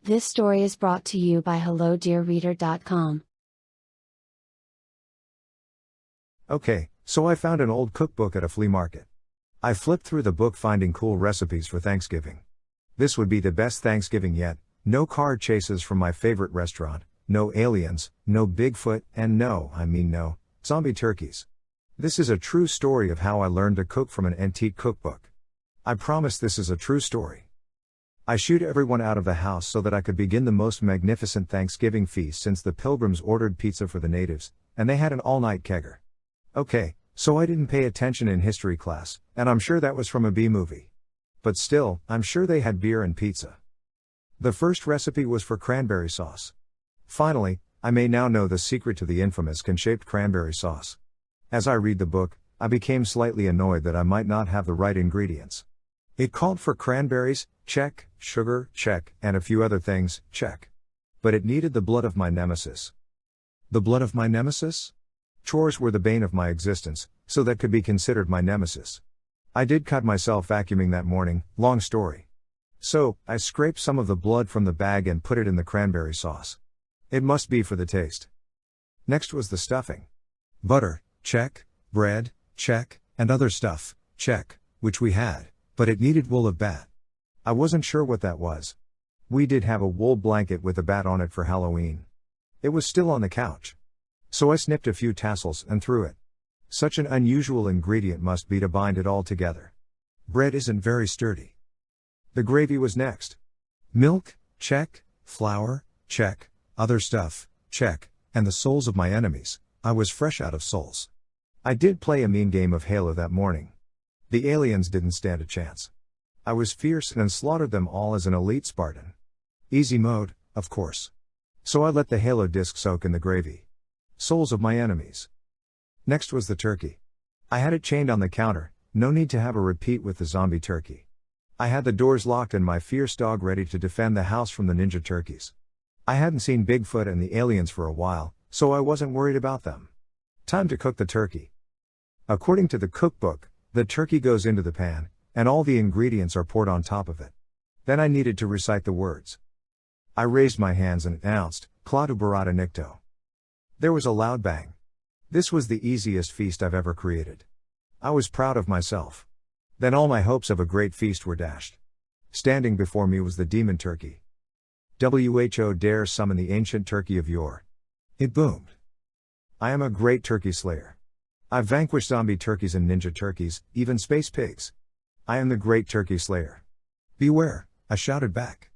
This story is brought to you by HelloDearReader.com. Okay, so I found an old cookbook at a flea market. I flipped through the book finding cool recipes for Thanksgiving. This would be the best Thanksgiving yet. No car chases from my favorite restaurant, no aliens, no Bigfoot, and no zombie turkeys. This is a true story of how I learned to cook from an antique cookbook. I promise this is a true story. I shooed everyone out of the house so that I could begin the most magnificent Thanksgiving feast since the Pilgrims ordered pizza for the natives, and they had an all-night kegger. Okay, so I didn't pay attention in history class, and I'm sure that was from a B movie. But still, I'm sure they had beer and pizza. The first recipe was for cranberry sauce. Finally, I may now know the secret to the infamous can-shaped cranberry sauce. As I read the book, I became slightly annoyed that I might not have the right ingredients. It called for cranberries, check, sugar, check, and a few other things, check. But it needed the blood of my nemesis. The blood of my nemesis? Chores were the bane of my existence, so that could be considered my nemesis. I did cut myself vacuuming that morning, long story. So, I scraped some of the blood from the bag and put it in the cranberry sauce. It must be for the taste. Next was the stuffing. Butter, check, bread, check, and other stuff, check, which we had, but it needed wool of bat. I wasn't sure what that was. We did have a wool blanket with a bat on it for Halloween. It was still on the couch. So I snipped a few tassels and threw it. Such an unusual ingredient must be to bind it all together. Bread isn't very sturdy. The gravy was next. Milk, check, flour, check, other stuff, check, and the souls of my enemies. I was fresh out of souls. I did play a mean game of Halo that morning. The aliens didn't stand a chance. I was fierce and slaughtered them all as an elite Spartan. Easy mode, of course. So I let the Halo disc soak in the gravy. Souls of my enemies. Next was the turkey. I had it chained on the counter, no need to have a repeat with the zombie turkey. I had the doors locked and my fierce dog ready to defend the house from the ninja turkeys. I hadn't seen Bigfoot and the aliens for a while, so I wasn't worried about them. Time to cook the turkey. According to the cookbook, the turkey goes into the pan, and all the ingredients are poured on top of it. Then I needed to recite the words. I raised my hands and announced, Claudu Barata Nicto. There was a loud bang. This was the easiest feast I've ever created. I was proud of myself. Then all my hopes of a great feast were dashed. Standing before me was the demon turkey. WHO dares summon the ancient turkey of yore. It boomed. I am a great turkey slayer. I've vanquished zombie turkeys and ninja turkeys, even space pigs. I am the great turkey slayer. Beware, I shouted back.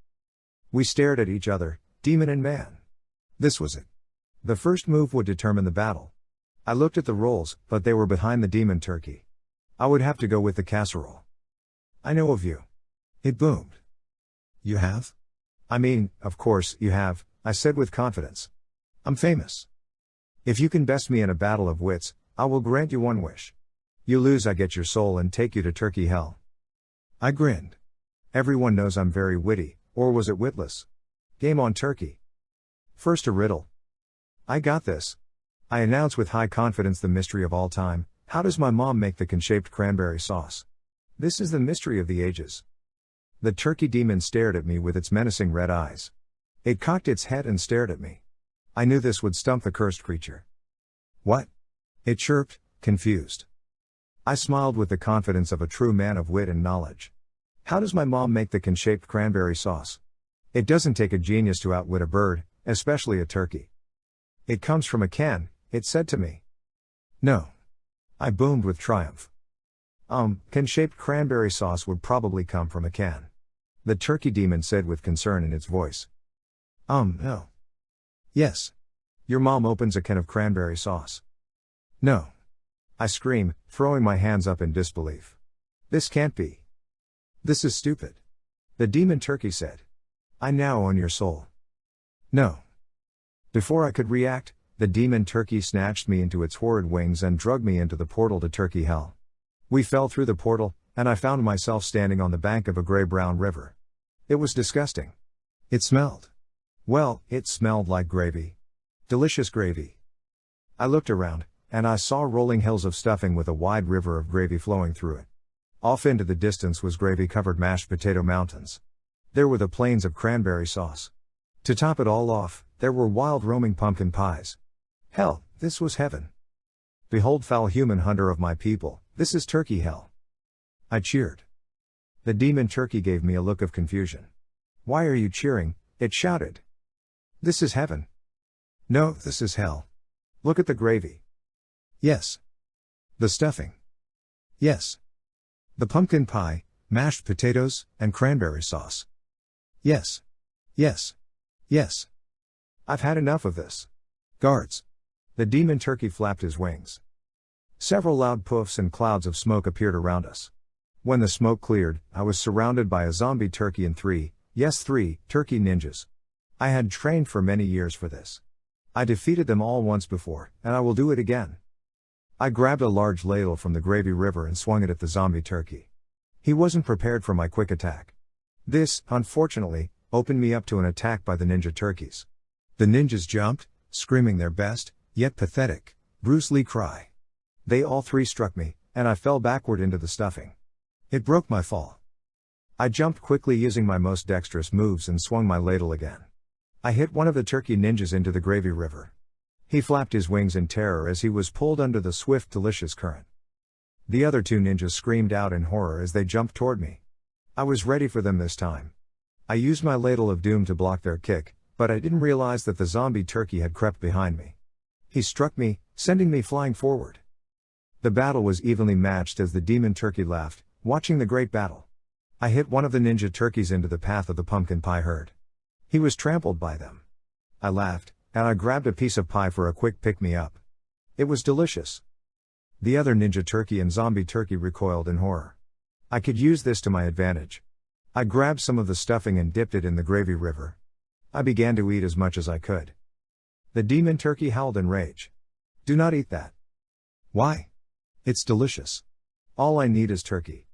We stared at each other, demon and man. This was it. The first move would determine the battle. I looked at the rolls, but they were behind the demon turkey. I would have to go with the casserole. I know of you. It boomed. You have? I mean, of course, you have, I said with confidence. I'm famous. If you can best me in a battle of wits, I will grant you one wish. You lose, I get your soul and take you to turkey hell. I grinned. Everyone knows I'm very witty, or was it witless? Game on turkey. First a riddle. I got this. I announce with high confidence the mystery of all time. How does my mom make the can-shaped cranberry sauce? This is the mystery of the ages. The turkey demon stared at me with its menacing red eyes. It cocked its head and stared at me. I knew this would stump the cursed creature. What? It chirped, confused. I smiled with the confidence of a true man of wit and knowledge. How does my mom make the can-shaped cranberry sauce? It doesn't take a genius to outwit a bird, especially a turkey. It comes from a can, it said to me. No. I boomed with triumph. Can-shaped cranberry sauce would probably come from a can. The turkey demon said with concern in its voice. No. Yes. Your mom opens a can of cranberry sauce. No. I scream, throwing my hands up in disbelief. This can't be. This is stupid. The demon turkey said. I now own your soul. No. Before I could react, the demon turkey snatched me into its horrid wings and dragged me into the portal to turkey hell. We fell through the portal, and I found myself standing on the bank of a gray-brown river. It was disgusting. It smelled. Well, it smelled like gravy. Delicious gravy. I looked around, and I saw rolling hills of stuffing with a wide river of gravy flowing through it. Off into the distance was gravy-covered mashed potato mountains. There were the plains of cranberry sauce. To top it all off, there were wild roaming pumpkin pies. Hell, this was heaven. Behold, foul human hunter of my people, this is turkey hell. I cheered. The demon turkey gave me a look of confusion. Why are you cheering? It shouted. This is heaven. No, this is hell. Look at the gravy. Yes. The stuffing. Yes. The pumpkin pie, mashed potatoes, and cranberry sauce. Yes. Yes. Yes. I've had enough of this. Guards. The demon turkey flapped his wings. Several loud puffs and clouds of smoke appeared around us. When the smoke cleared, I was surrounded by a zombie turkey and three turkey ninjas. I had trained for many years for this. I defeated them all once before, and I will do it again. I grabbed a large ladle from the gravy river and swung it at the zombie turkey. He wasn't prepared for my quick attack. This, unfortunately, opened me up to an attack by the ninja turkeys. The ninjas jumped, screaming their best, yet pathetic, Bruce Lee cry. They all three struck me, and I fell backward into the stuffing. It broke my fall. I jumped quickly using my most dexterous moves and swung my ladle again. I hit one of the turkey ninjas into the gravy river. He flapped his wings in terror as he was pulled under the swift, delicious current. The other two ninjas screamed out in horror as they jumped toward me. I was ready for them this time. I used my ladle of doom to block their kick, but I didn't realize that the zombie turkey had crept behind me. He struck me, sending me flying forward. The battle was evenly matched as the demon turkey laughed, watching the great battle. I hit one of the ninja turkeys into the path of the pumpkin pie herd. He was trampled by them. I laughed, and I grabbed a piece of pie for a quick pick-me-up. It was delicious. The other ninja turkey and zombie turkey recoiled in horror. I could use this to my advantage. I grabbed some of the stuffing and dipped it in the gravy river. I began to eat as much as I could. The demon turkey howled in rage. Do not eat that. Why? It's delicious. All I need is turkey.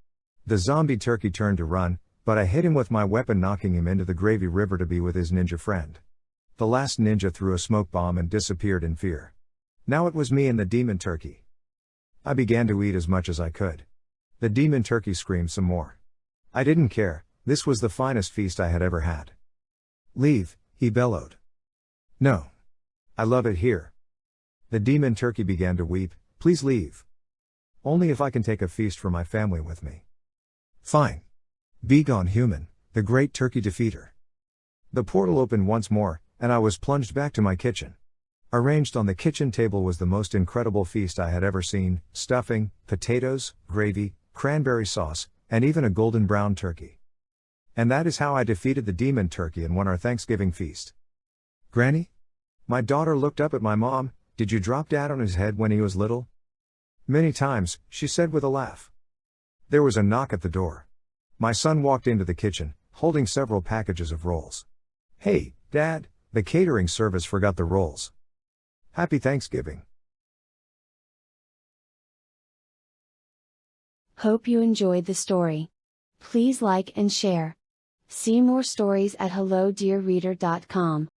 The zombie turkey turned to run, but I hit him with my weapon, knocking him into the gravy river to be with his ninja friend. The last ninja threw a smoke bomb and disappeared in fear. Now it was me and the demon turkey. I began to eat as much as I could. The demon turkey screamed some more. I didn't care, this was the finest feast I had ever had. Leave, he bellowed. No. I love it here. The demon turkey began to weep, please leave. Only if I can take a feast for my family with me. Fine. Be gone, human, the great turkey defeater. The portal opened once more, and I was plunged back to my kitchen. Arranged on the kitchen table was the most incredible feast I had ever seen: stuffing, potatoes, gravy, cranberry sauce, and even a golden brown turkey. And that is how I defeated the demon turkey and won our Thanksgiving feast. Granny? My daughter looked up at my mom. Did you drop Dad on his head when he was little? Many times, she said with a laugh. There was a knock at the door. My son walked into the kitchen, holding several packages of rolls. Hey, Dad, the catering service forgot the rolls. Happy Thanksgiving. Hope you enjoyed the story. Please like and share. See more stories at hellodearreader.com.